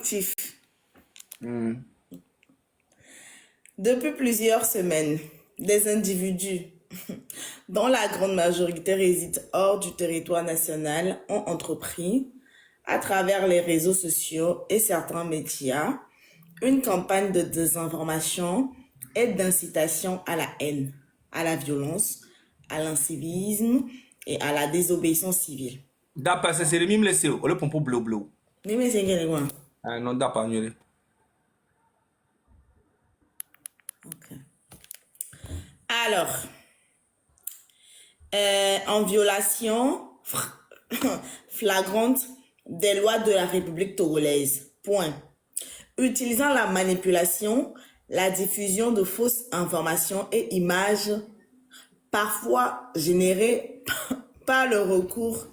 actif. Hmm. Depuis plusieurs semaines, des individus, dont la grande majorité réside hors du territoire national, ont entrepris, à travers les réseaux sociaux et certains médias, une campagne de désinformation et d'incitation à la haine, à la violence, à l'incivisme et à la désobéissance civile. D'après ça, c'est le même laissé. On le pompe pour bleu. Mais c'est quel est quoi? Ah non, d'après mieux. Ok. Alors, en violation flagrante des lois de la République togolaise. Point. Utilisant la manipulation, la diffusion de fausses informations et images, parfois générées par le recours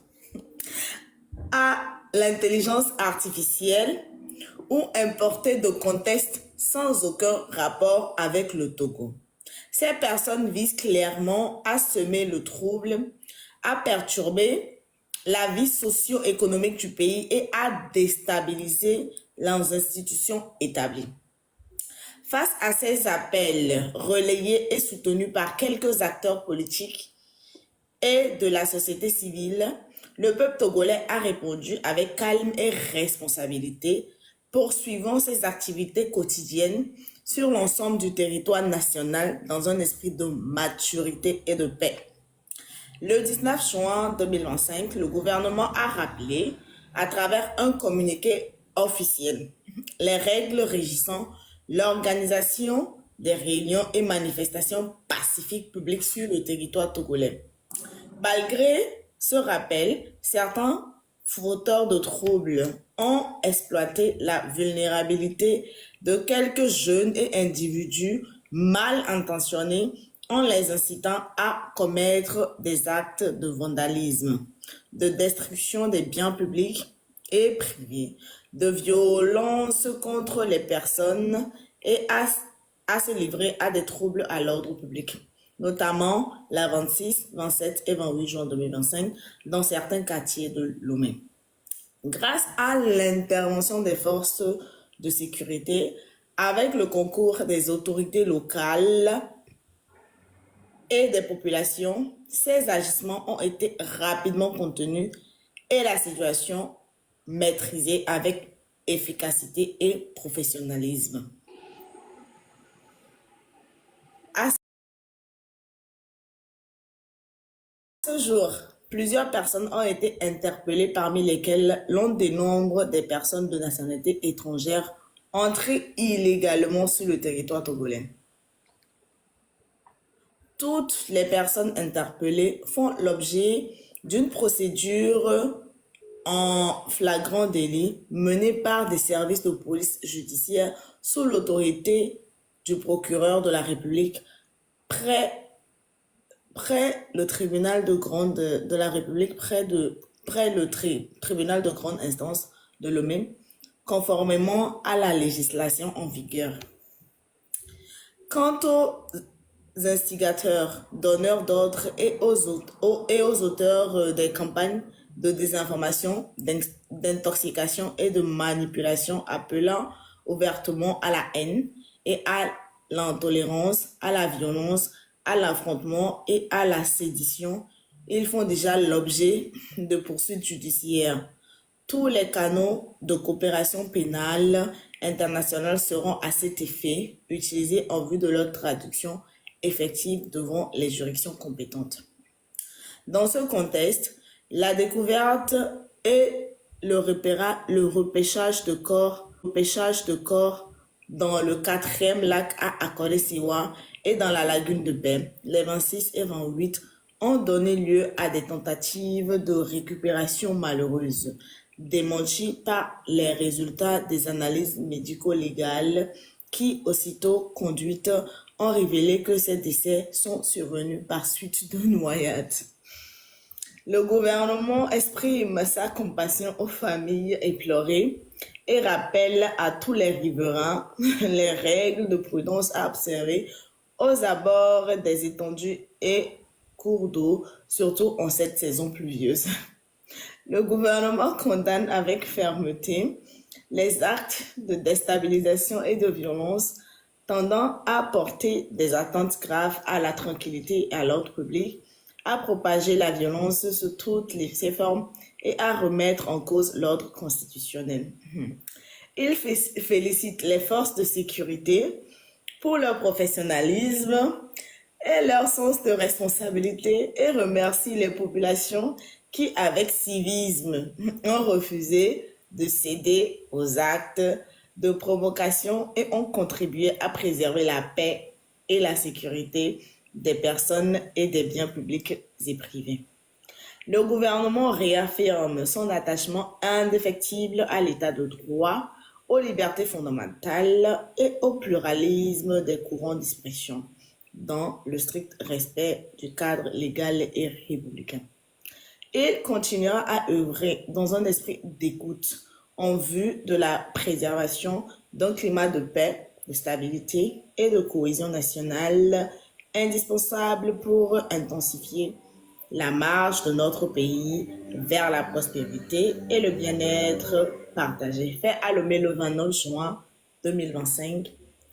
à l'intelligence artificielle ou importées de contextes sans aucun rapport avec le Togo. Ces personnes visent clairement à semer le trouble, à perturber la vie socio-économique du pays et à déstabiliser les institutions établies. Face à ces appels relayés et soutenus par quelques acteurs politiques et de la société civile, le peuple togolais a répondu avec calme et responsabilité, poursuivant ses activités quotidiennes sur l'ensemble du territoire national dans un esprit de maturité et de paix. Le 19 juin 2025, le gouvernement a rappelé, à travers un communiqué officiel, les règles régissant l'organisation des réunions et manifestations pacifiques publiques sur le territoire togolais. Malgré ce rappel, certains fauteurs de troubles ont exploité la vulnérabilité de quelques jeunes et individus mal intentionnés en les incitant à commettre des actes de vandalisme, de destruction des biens publics et privés, de violence contre les personnes et à se livrer à des troubles à l'ordre public, notamment la 26, 27 et 28 juin 2025 dans certains quartiers de Lomé. Grâce à l'intervention des forces de sécurité, avec le concours des autorités locales et des populations, ces agissements ont été rapidement contenus et la situation maîtrisée avec efficacité et professionnalisme. À ce jour, plusieurs personnes ont été interpellées, parmi lesquelles l'on dénombre des personnes de nationalité étrangère entrées illégalement sur le territoire togolais. Toutes les personnes interpellées font l'objet d'une procédure en flagrant délit menée par des services de police judiciaire sous l'autorité du procureur de la République près le tribunal de la République, tribunal de grande instance de Lomé, conformément à la législation en vigueur. Quant aux instigateurs, donneurs d'ordre et aux auteurs des campagnes de désinformation, d'intoxication et de manipulation appelant ouvertement à la haine et à l'intolérance, à la violence, à l'affrontement et à la sédition, ils font déjà l'objet de poursuites judiciaires. Tous les canaux de coopération pénale internationale seront à cet effet utilisés en vue de leur traduction effective devant les juridictions compétentes. Dans ce contexte, la découverte et le repêchage de corps dans le 4e lac à Akole-Siwa et dans la lagune de Baie, les 26 et 28, ont donné lieu à des tentatives de récupération malheureuses, démenties par les résultats des analyses médico-légales qui, aussitôt conduites, ont révélé que ces décès sont survenus par suite de noyades. Le gouvernement exprime sa compassion aux familles éplorées et rappelle à tous les riverains les règles de prudence à observer aux abords des étendues et cours d'eau, surtout en cette saison pluvieuse. Le gouvernement condamne avec fermeté Les actes de déstabilisation et de violence tendant à porter des atteintes graves à la tranquillité et à l'ordre public, à propager la violence sous toutes ses formes et à remettre en cause l'ordre constitutionnel. Il félicite les forces de sécurité pour leur professionnalisme et leur sens de responsabilité et remercie les populations qui, avec civisme, ont refusé de céder aux actes de provocation et ont contribué à préserver la paix et la sécurité des personnes et des biens publics et privés. Le gouvernement réaffirme son attachement indéfectible à l'état de droit, aux libertés fondamentales et au pluralisme des courants d'expression, dans le strict respect du cadre légal et républicain. Il continuera à œuvrer dans un esprit d'écoute en vue de la préservation d'un climat de paix, de stabilité et de cohésion nationale indispensable pour intensifier la marche de notre pays vers la prospérité et le bien-être partagé. Fait à Lomé le 29 juin 2025,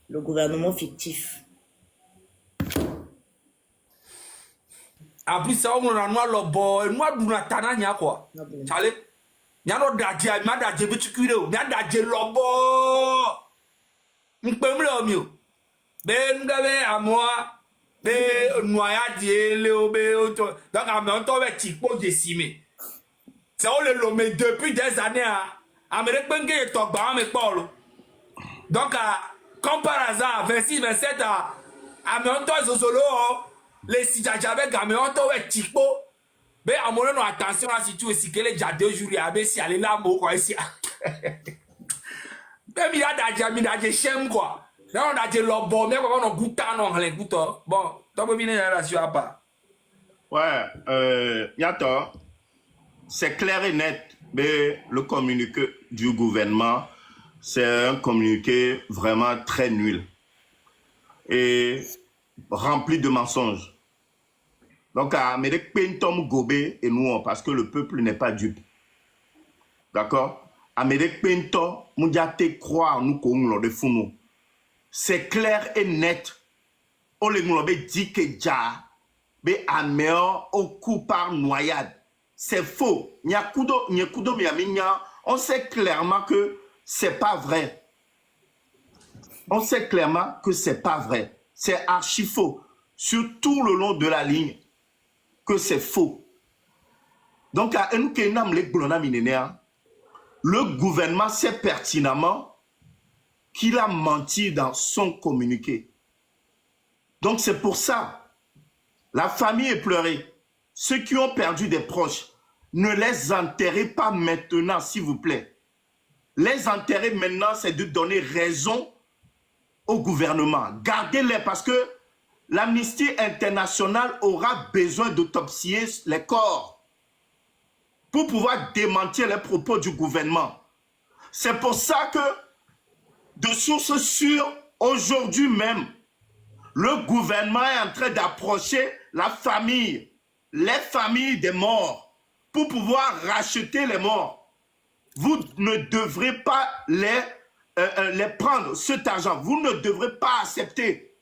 le gouvernement fictif. En plus, ça, on a noir le boy, moi, nous la tana nya quoi. Chale, nya no dadje, ma dadje bitu kure, nya dadje le boy. M'pem le mieux. Ben ngabe à moi, be noya die le obe donc à mon temps avec tikpo décimé. C'est on le lomé depuis des années à Amérique bengue et togba me polo. Donc comme par hasard 26 27 à mon temps solo les si j'avais gamé on temps avec tikpo. Ben à mon non attention à si tu es si que les déjà 2 jours à be si aller là mo quoi ici. Ben mi a dadje chem quoi. Là, on a dit l'obon, mais on a goûté non les goûteurs. Bon, toi vous venez là sur pas. Ouais, Yato, c'est clair et net, mais le communiqué du gouvernement, c'est un communiqué vraiment très nul et rempli de mensonges. Donc, Amérique Pentom Gobé et nous, parce que le peuple n'est pas dupe. D'accord? Amérique Pentom, Moundiate croire nous qu'on de fou. C'est clair et net. On les dit que ja be améo au coup par noyade. C'est faux. On sait clairement que c'est pas vrai. On sait clairement que c'est pas vrai. C'est archi faux. Sur tout le long de la ligne, que c'est faux. Donc, le gouvernement sait pertinemment qu'il a menti dans son communiqué. Donc c'est pour ça, la famille est pleurée. Ceux qui ont perdu des proches, ne les enterrez pas maintenant, s'il vous plaît. Les enterrer maintenant, c'est de donner raison au gouvernement. Gardez-les parce que l'Amnesty internationale aura besoin d'autopsier les corps pour pouvoir démentir les propos du gouvernement. C'est pour ça que de sources sûres, aujourd'hui même, le gouvernement est en train d'approcher la famille, les familles des morts, pour pouvoir racheter les morts. Vous ne devrez pas les prendre, cet argent. Vous ne devrez pas accepter.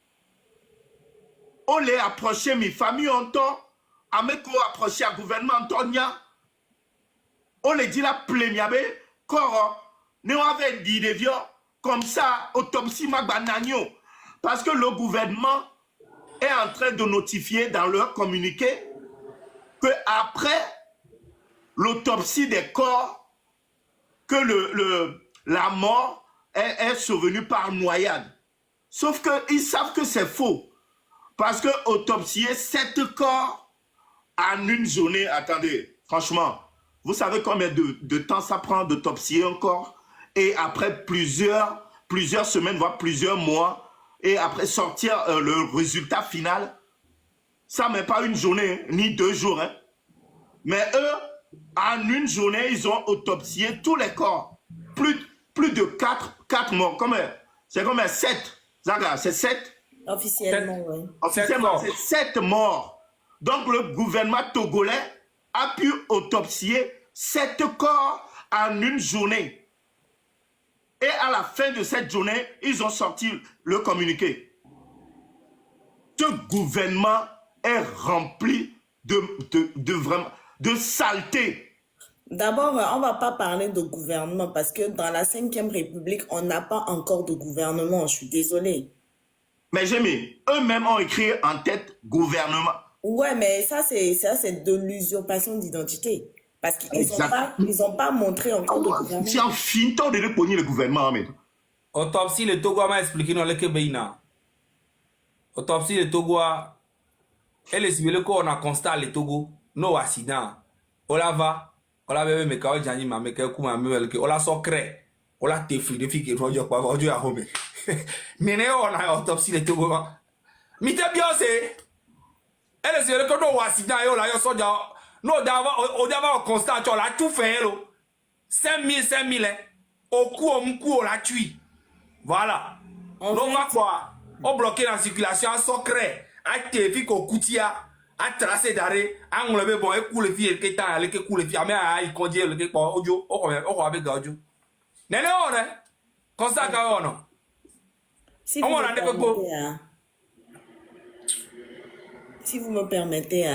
On les approché, mes familles entend, Ameko approché à gouvernement Antonia. On les dit la pléniabe, Koro, nous avons dit des vieux. Comme ça, autopsie Magbanagno. Parce que le gouvernement est en train de notifier dans leur communiqué qu'après l'autopsie des corps, que la mort est survenue par noyade. Sauf qu'ils savent que c'est faux. Parce que autopsier 7 corps en une journée, attendez, franchement, vous savez combien de temps ça prend d'autopsier un corps? Et après plusieurs semaines, voire plusieurs mois, et après sortir le résultat final, ça ne met pas une journée, ni 2 jours. Hein. Mais eux, en une journée, ils ont autopsié tous les corps. Plus de 4 morts. C'est comme 7. C'est 7. Officiellement, oui. Officiellement, c'est 7 morts. Donc le gouvernement togolais a pu autopsier 7 corps en une journée. Et à la fin de cette journée, ils ont sorti le communiqué. Ce gouvernement est rempli de saleté. D'abord, on ne va pas parler de gouvernement parce que dans la 5e République, on n'a pas encore de gouvernement. Je suis désolée. Mais j'ai mis, eux-mêmes ont écrit en tête gouvernement. Ouais, mais ça, c'est de l'usurpation d'identité. Parce qu'ils n'ont pas montré encore de gouvernement. C'est un finton de pogner le gouvernement. Autopsie, le Togo m'a expliqué dans le Québeina. Autopsie, le Togo, elle est civile qu'on a constaté le Togo, nos accidents. On la va, on la bébé, mais quand on dit, mais quand on la socré, on la téfri, de filles qui vont dire quoi, on dit à Home. Mais on a autopsie, le Togo. Mais t'es bien, c'est. Elle est civile qu'on a accident, et on l'a eu, non, d'abord, on constate, on a tout fait, 5 000, au coup, on l'a tué. Voilà. On va quoi? On bloque la circulation, à socré, à téfi, au coutia, à tracer d'arrêt, à enlever, bon, et coule les filles, qui est allé, qui coule les filles, mais à y conduire le qui audio, on va avec audio. N'est-ce pas, comme ça, quand on si vous me permettez,